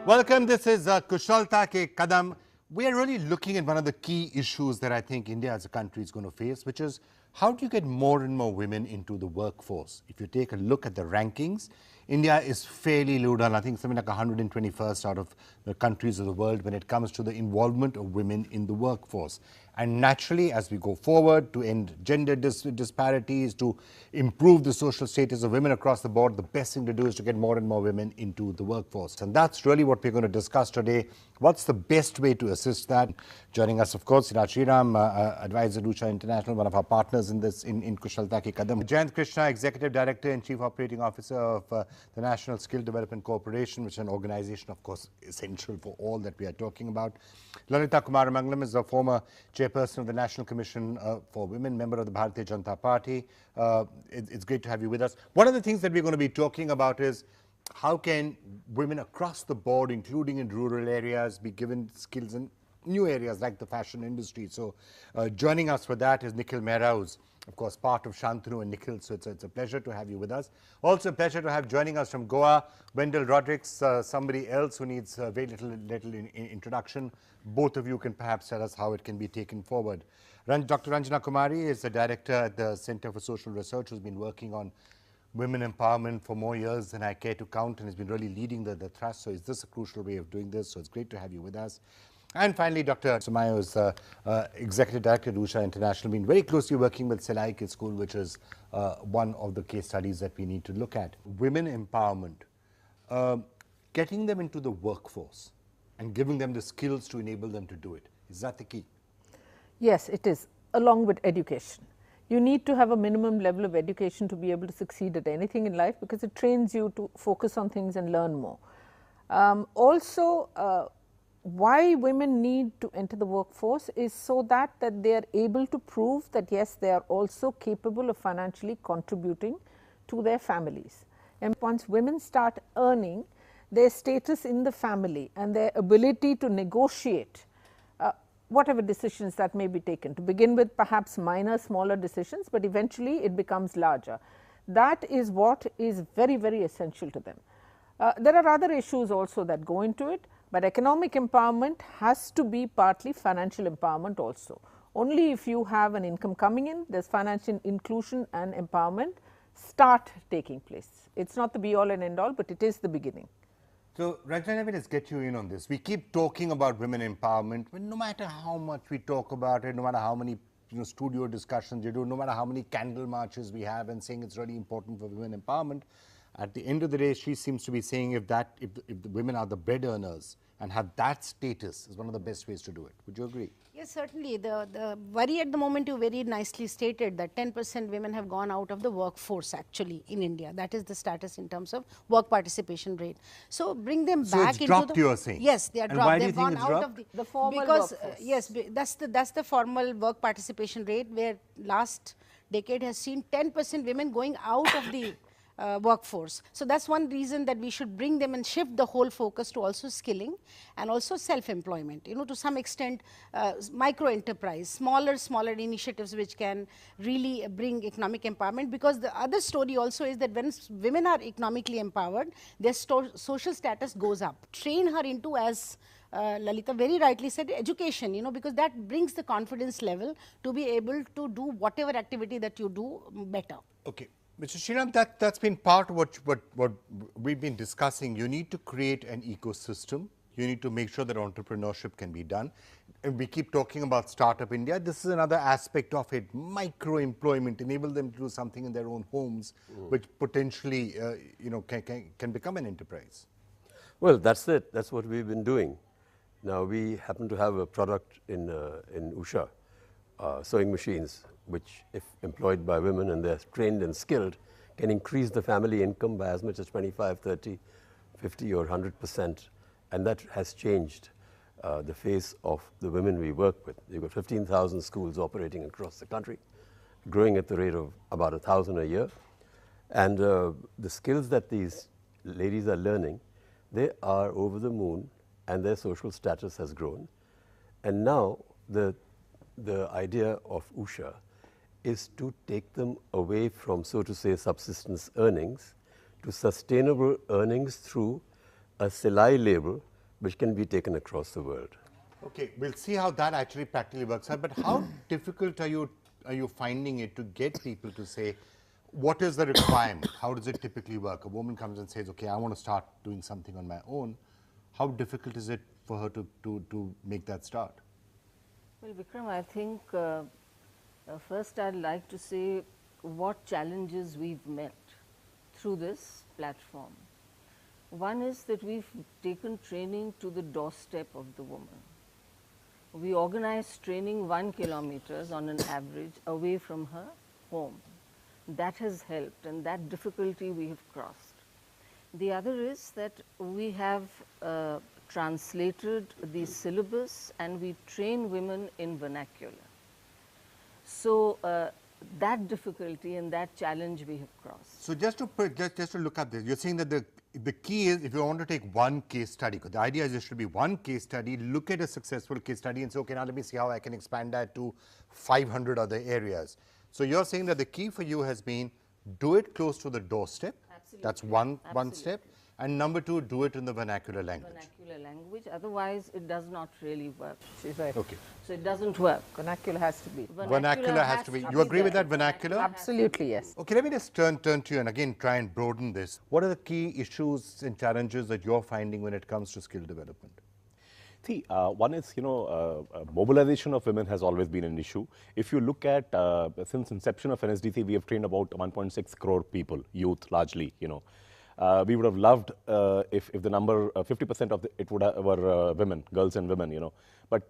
Welcome. This is Kushalta Ke Kadam. We are really looking at one of the key issues that I think India as a country is going to face, which is how do you get more and more women into the workforce? If you take a look at the rankings, India is fairly low down. I think something like 121st out of the countries of the world when it comes to the involvement of women in the workforce. And naturally, as we go forward to end gender disparities, to improve the social status of women across the board, the best thing to do is to get more and more women into the workforce. And that's really what we're going to discuss today. What's the best way to assist that? Joining us, of course, Siraj Sriram, advisor Usha International, one of our partners in this in Kushalta Ke Kadam. Jayant Krishna, Executive Director and Chief Operating Officer of the National Skill Development Corporation, which is an organization, of course, essential for all that we are talking about. Lalita Kumaramangalam is a former chairperson of the National Commission for Women, member of the Bharatiya Janata Party. It's great to have you with us. One of the things that we're going to be talking about is how can women across the board, including in rural areas, be given skills in new areas like the fashion industry. So joining us for that is Nikhil Mehra, who's of course part of Shantanu and Nikhil. So it's a pleasure to have you with us. Also a pleasure to have joining us from Goa, Wendell Rodrigues, somebody else who needs very little introduction. Both of you can perhaps tell us how it can be taken forward. Dr. Ranjana Kumari is the director at the Center for Social Research, who's been working on women empowerment for more years than I care to count and has been really leading the thrust. So is this a crucial way of doing this? So it's great to have you with us. And finally, Dr. Sumayo is Executive Director at Usha International, been very closely working with Selai Kids School, which is one of the case studies that we need to look at. Women empowerment, getting them into the workforce and giving them the skills to enable them to do it. Is that the key? Yes, it is, along with education. You need to have a minimum level of education to be able to succeed at anything in life because it trains you to focus on things and learn more. Why women need to enter the workforce is so that they are able to prove that yes, they are also capable of financially contributing to their families. And once women start earning, their status in the family and their ability to negotiate whatever decisions that may be taken, to begin with perhaps minor, smaller decisions, but eventually it becomes larger. That is what is very, very essential to them. There are other issues also that go into it, but economic empowerment has to be partly financial empowerment also. Only if you have an income coming in, there's financial inclusion and empowerment start taking place. It's not the be all and end all, but it is the beginning. So, Ranjana, let's get you in on this. We keep talking about women empowerment, but no matter how much we talk about it, no matter how many studio discussions you do, no matter how many candle marches we have and saying it's really important for women empowerment, at the end of the day, she seems to be saying if the women are the bread earners and have that status is one of the best ways to do it. Would you agree? Yes, certainly. The worry at the moment you very nicely stated that 10% women have gone out of the workforce actually in India. That is the status in terms of work participation rate. So bring them back into dropped, you are saying? Yes, they are and dropped. Why do you They've think gone it's out dropped? of the formal because workforce. yes, that's the formal work participation rate where last decade has seen 10% women going out of the workforce. So that's one reason that we should bring them and shift the whole focus to also skilling and also self-employment. You know, to some extent, micro enterprise, smaller initiatives which can really bring economic empowerment. Because the other story also is that when women are economically empowered, their social status goes up. Train her into, as Lalita very rightly said, education, you know, because that brings the confidence level to be able to do whatever activity that you do better. Okay. Mr. Sriram, that's been part of what we've been discussing. You need to create an ecosystem. You need to make sure that entrepreneurship can be done. And we keep talking about Startup India. This is another aspect of it, micro-employment, enable them to do something in their own homes, which potentially can become an enterprise. Well, that's it. That's what we've been doing. Now, we happen to have a product in Usha, sewing machines, which if employed by women and they're trained and skilled, can increase the family income by as much as 25, 30, 50 or 100%. And that has changed the face of the women we work with. You've got 15,000 schools operating across the country, growing at the rate of about 1,000 a year. And the skills that these ladies are learning, they are over the moon and their social status has grown. And now the idea of Usha is to take them away from, so to say, subsistence earnings to sustainable earnings through a Selai label which can be taken across the world. Okay, we'll see how that actually practically works out. But how difficult are you finding it to get people to say, what is the requirement? How does it typically work? A woman comes and says, okay, I want to start doing something on my own. How difficult is it for her to make that start? Well, Vikram, I think first I'd like to say what challenges we've met through this platform. One is that we've taken training to the doorstep of the woman. We organize training 1 kilometer on an average away from her home. That has helped, and that difficulty we have crossed. The other is that we have translated the syllabus and we train women in vernacular. So that difficulty and that challenge we have crossed. So just to look at this, you're saying that the key is, if you want to take one case study, because the idea is there should be one case study, look at a successful case study and say, okay, now let me see how I can expand that to 500 other areas. So you're saying that the key for you has been do it close to the doorstep. Absolutely. That's one step. And number two, do it in the vernacular language. Vernacular language, otherwise it does not really work. She's right. Okay. So it doesn't work. Vernacular has to be. Vernacular has to be. You agree with that, vernacular? Absolutely, yes. Okay, let me just turn to you and again try and broaden this. What are the key issues and challenges that you're finding when it comes to skill development? See, one is, mobilization of women has always been an issue. If you look at, since inception of NSDC, we have trained about 1.6 crore people, youth largely, we would have loved if the number, 50% of it would have, were women, girls and women, But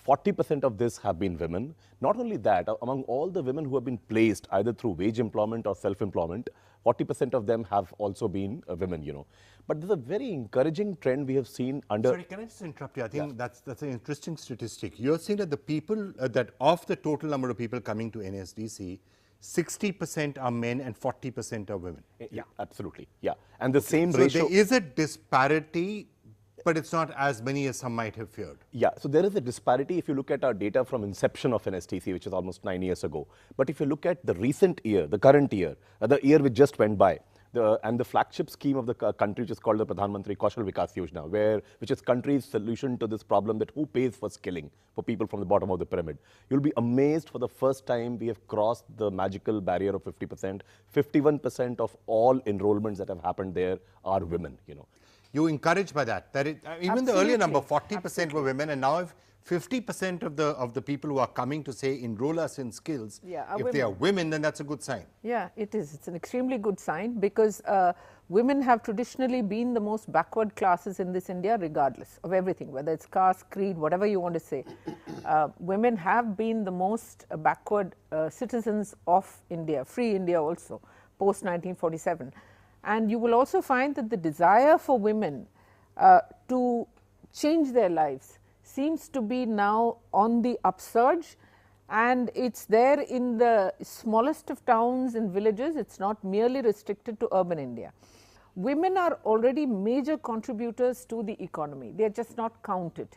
40% of this have been women. Not only that, among all the women who have been placed either through wage employment or self-employment, 40% of them have also been women, But there's a very encouraging trend we have seen under... Sorry, can I just interrupt you? I think that's an interesting statistic. You're saying that the people, that of the total number of people coming to NSDC, 60% are men and 40% are women. Yeah, absolutely. Yeah. And the same ratio... So there is a disparity, but it's not as many as some might have feared. Yeah, so there is a disparity if you look at our data from inception of NSTC, which is almost 9 years ago. But if you look at the recent year, the current year, the year which just went by, and the flagship scheme of the country, which is called the Pradhan Mantri Kaushal Vikas Yojana, which is country's solution to this problem that who pays for skilling for people from the bottom of the pyramid. You'll be amazed, for the first time we have crossed the magical barrier of 50%. 51% of all enrollments that have happened there are women, You encouraged by that? Even the earlier number, 40% were women, and now if 50% of the people who are coming to say enroll us in skills, if they are women, then that's a good sign. Yeah, it is. It's an extremely good sign because women have traditionally been the most backward classes in this India, regardless of everything, whether it's caste, creed, whatever you want to say. Women have been the most backward citizens of India, free India also, post 1947. And you will also find that the desire for women to change their lives seems to be now on the upsurge, and it's there in the smallest of towns and villages. It's not merely restricted to urban India. Women are already major contributors to the economy. They are just not counted.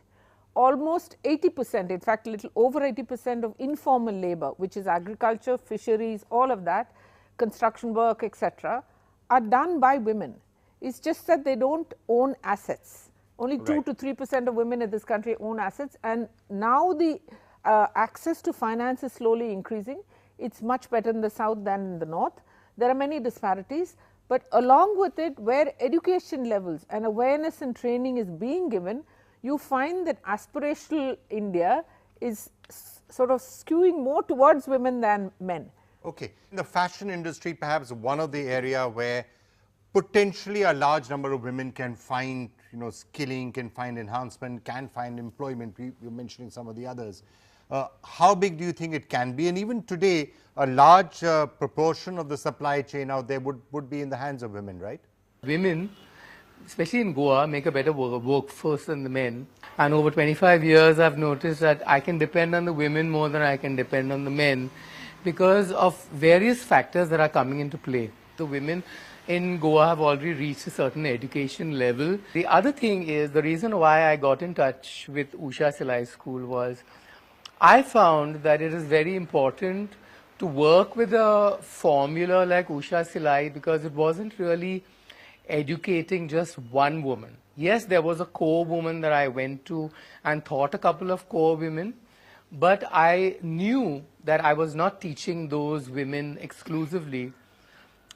Almost 80%, in fact, a little over 80% of informal labor, which is agriculture, fisheries, all of that, construction work, etc., are done by women. It's just that they don't own assets. Only 2 to 3% of women in this country own assets, and now the access to finance is slowly increasing. It's much better in the south than in the north. There are many disparities, but along with it, where education levels and awareness and training is being given, you find that aspirational India is sort of skewing more towards women than men. Okay. In the fashion industry, perhaps one of the area where potentially a large number of women can find, skilling, can find enhancement, can find employment. You're mentioning some of the others. How big do you think it can be? And even today, a large proportion of the supply chain out there would be in the hands of women, right? Women, especially in Goa, make a better workforce than the men. And over 25 years, I've noticed that I can depend on the women more than I can depend on the men because of various factors that are coming into play. The women in Goa have already reached a certain education level. The other thing is, the reason why I got in touch with Usha Silai School was, I found that it is very important to work with a formula like Usha Silai because it wasn't really educating just one woman. Yes, there was a core woman that I went to and taught a couple of core women, but I knew that I was not teaching those women exclusively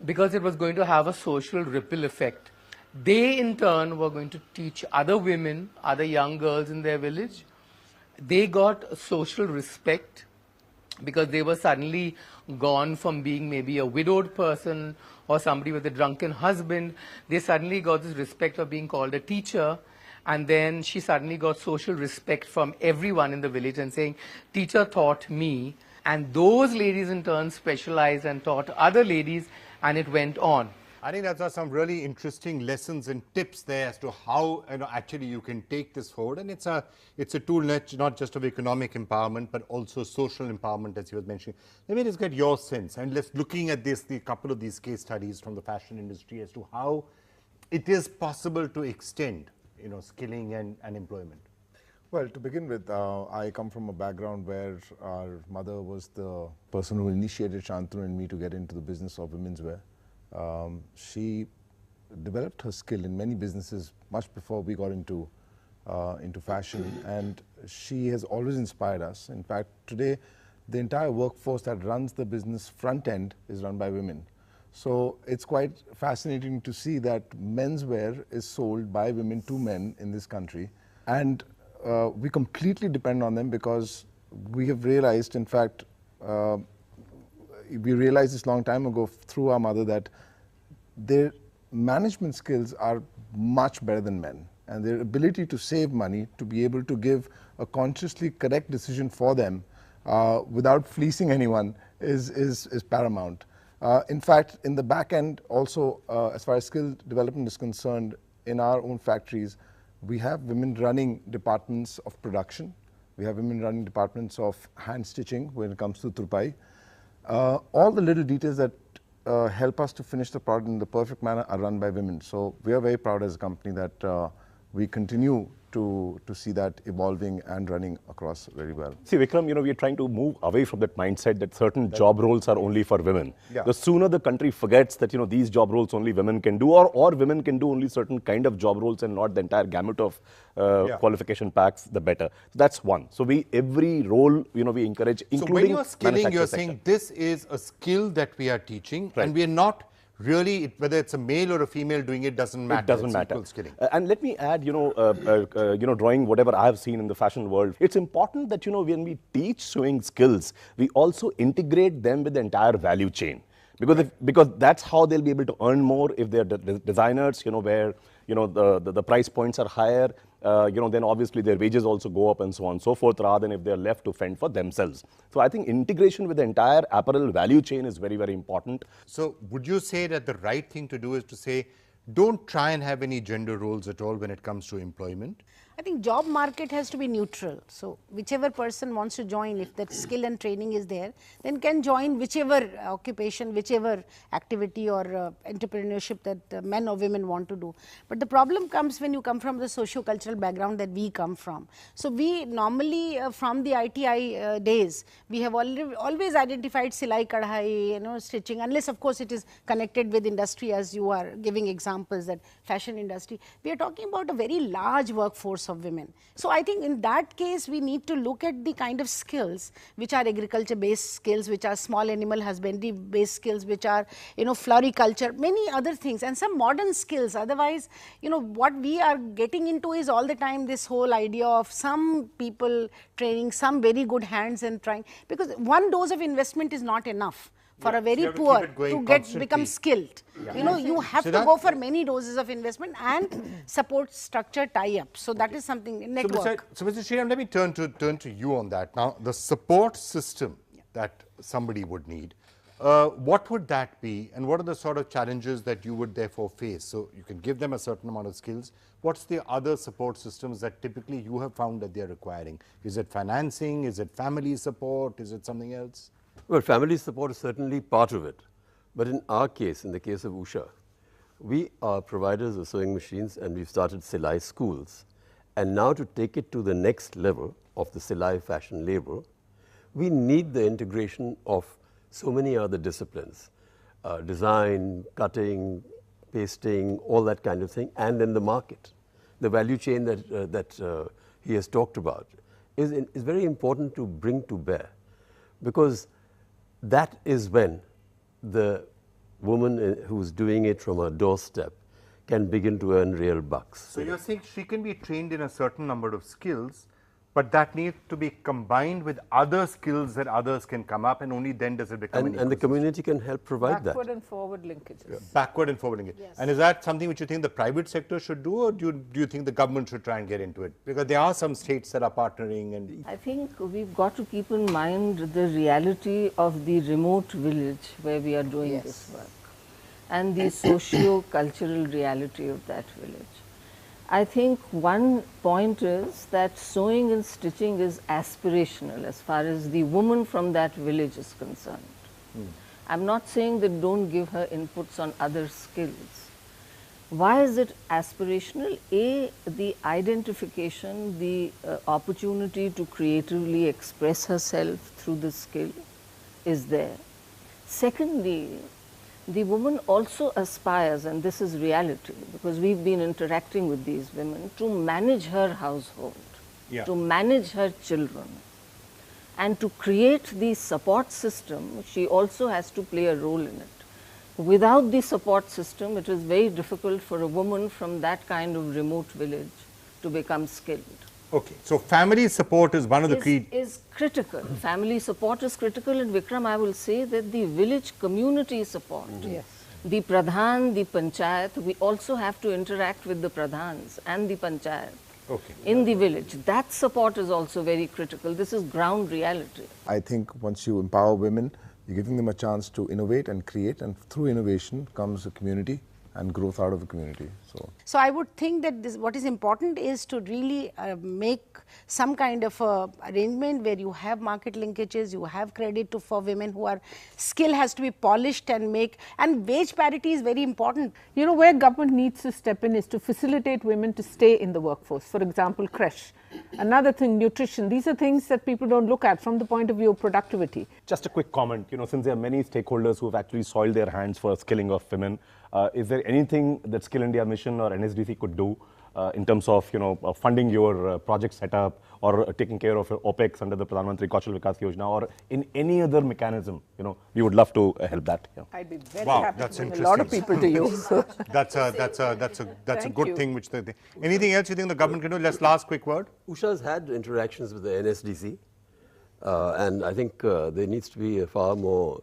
because it was going to have a social ripple effect. They in turn were going to teach other women, other young girls in their village. They got social respect because they were suddenly gone from being maybe a widowed person or somebody with a drunken husband. They suddenly got this respect of being called a teacher, and then she suddenly got social respect from everyone in the village and saying, teacher taught me, and those ladies in turn specialized and taught other ladies, and it went on. I think that's some really interesting lessons and tips there as to how actually you can take this forward, and it's a tool not just of economic empowerment but also social empowerment, as you were mentioning. Let me just get your sense, and let's looking at the couple of these case studies from the fashion industry as to how it is possible to extend skilling and employment. Well, to begin with, I come from a background where our mother was the person who initiated Shantanu and me to get into the business of women's wear. She developed her skill in many businesses much before we got into fashion, and she has always inspired us. In fact, today the entire workforce that runs the business front end is run by women. So it's quite fascinating to see that menswear is sold by women to men in this country, and we completely depend on them because we have realized, in fact, we realized this long time ago through our mother that their management skills are much better than men, and their ability to save money, to be able to give a consciously correct decision for them without fleecing anyone is paramount. In fact, in the back end also, as far as skill development is concerned, in our own factories, we have women running departments of production. We have women running departments of hand stitching when it comes to turpai. All the little details that help us to finish the product in the perfect manner are run by women. So we are very proud as a company that we continue to see that evolving and running across very well. See, Vikram, we are trying to move away from that mindset that certain job roles are only for women. Yeah. The sooner the country forgets that, these job roles only women can do, or women can do only certain kind of job roles and not the entire gamut of qualification packs, the better. So that's one. So every role, we encourage, including So when you're skilling, you're sector. saying this is a skill that we are teaching, Right. and we are not really, whether it's a male or a female doing it doesn't matter. It doesn't it's matter. equal skilling. And let me add, drawing whatever I have seen in the fashion world, it's important that, when we teach sewing skills, we also integrate them with the entire value chain. Because that's how they'll be able to earn more if they're designers, where, the price points are higher, then obviously their wages also go up and so on and so forth, rather than if they're left to fend for themselves. So I think integration with the entire apparel value chain is very, very important. So would you say that the right thing to do is to say, don't try and have any gender roles at all when it comes to employment? I think job market has to be neutral. So whichever person wants to join, if that skill and training is there, then can join whichever occupation, whichever activity or entrepreneurship that men or women want to do. But the problem comes when you come from the socio-cultural background that we come from. So we normally from the ITI days, we have always identified silai kadhai, stitching, unless of course it is connected with industry, as you are giving examples that fashion industry. We are talking about a very large workforce of women. So I think in that case we need to look at the kind of skills which are agriculture based skills, which are small animal husbandry based skills, which are floriculture, many other things, and some modern skills. Otherwise, what we are getting into is all the time this whole idea of some people training some very good hands and trying, because one dose of investment is not enough for a very poor to become skilled. You have to go for many doses of investment and support structure tie-up. So that is something, network. So Mr. Sriram, let me turn to you on that. Now, the support system that somebody would need, what would that be, and what are the sort of challenges that you would therefore face? So you can give them a certain amount of skills. What's the other support systems that typically you have found that they're requiring? Is it financing? Is it family support? Is it something else? Well, family support is certainly part of it. But in our case, in the case of Usha, we are providers of sewing machines, and we've started Silai schools. And now to take it to the next level of the Silai fashion label, we need the integration of so many other disciplines, design, cutting, pasting, all that kind of thing, and in the market. The value chain that he has talked about is very important to bring to bear, because that is when the woman who's doing it from her doorstep can begin to earn real bucks. So you're saying she can be trained in a certain number of skills, but that needs to be combined with other skills that others can come up, and only then does it become an and the community can help provide Backward that. and forward linkages. Backward and forward linkage. Yes. And is that something which you think the private sector should do, or do you think the government should try and get into it? Because there are some states that are partnering. And I think we've got to keep in mind the reality of the remote village where we are doing Yes. this work, and the socio-cultural reality of that village. I think one point is that sewing and stitching is aspirational as far as the woman from that village is concerned. I'm not saying that don't give her inputs on other skills. Why is it aspirational? A, the identification, the opportunity to creatively express herself through the skill is there. Secondly, the woman also aspires, and this is reality, because we've been interacting with these women, to manage her household, to manage her children, and to create the support system. She also has to play a role in it. Without the support system, it is very difficult for a woman from that kind of remote village to become skilled. okay, so family support is one of the key. Is critical. Family support is critical, and Vikram, I will say that the village community support, Yes. the pradhan, the panchayat, we also have to interact with the pradhans and the panchayat in the village. That support is also very critical. This is ground reality. I think once you empower women, you're giving them a chance to innovate and create, and through innovation comes a community and growth out of the community. So I would think that what is important is to really make some kind of arrangement where you have market linkages, you have credit for women who are skill has to be polished, and wage parity is very important. You know, where government needs to step in is to facilitate women to stay in the workforce. For example, creche. Another thing, nutrition. These are things that people don't look at from the point of view of productivity. Just a quick comment, since there are many stakeholders who have actually soiled their hands for skilling of women, is there anything that Skill India Mission or NSDC could do in terms of, funding your project setup, or taking care of your OPEX under the Pradhan Mantri Kaushal Vikas Yojana, or in any other mechanism? We would love to help that. I'd be very Wow, happy that's to bring a lot of people to you. That's a Thank good you. thing. Anything else you think the government can do? Just last quick word. Usha's had interactions with the NSDC, and I think there needs to be a far more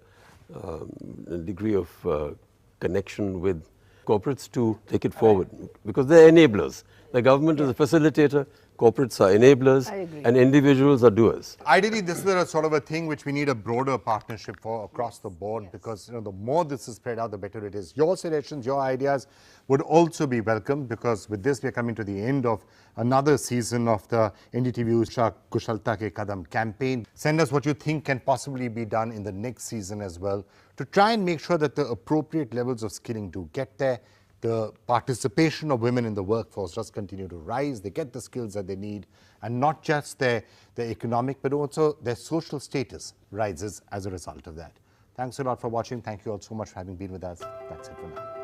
degree of connection with corporates to take it forward, because they're enablers. The government is a facilitator, corporates are enablers, and individuals are doers. Ideally, this is a sort of a thing which we need a broader partnership for across the board, because the more this is spread out, the better it is. Your suggestions, your ideas would also be welcome, because with this we are coming to the end of another season of the NDTV Usha Kushalta Ke Kadam campaign. Send us what you think can possibly be done in the next season as well, to try and make sure that the appropriate levels of skilling do get there. The participation of women in the workforce just continue to rise. They get the skills that they need, and not just their economic, but also their social status rises as a result of that. Thanks a lot for watching. Thank you all so much for having been with us. That's it for now.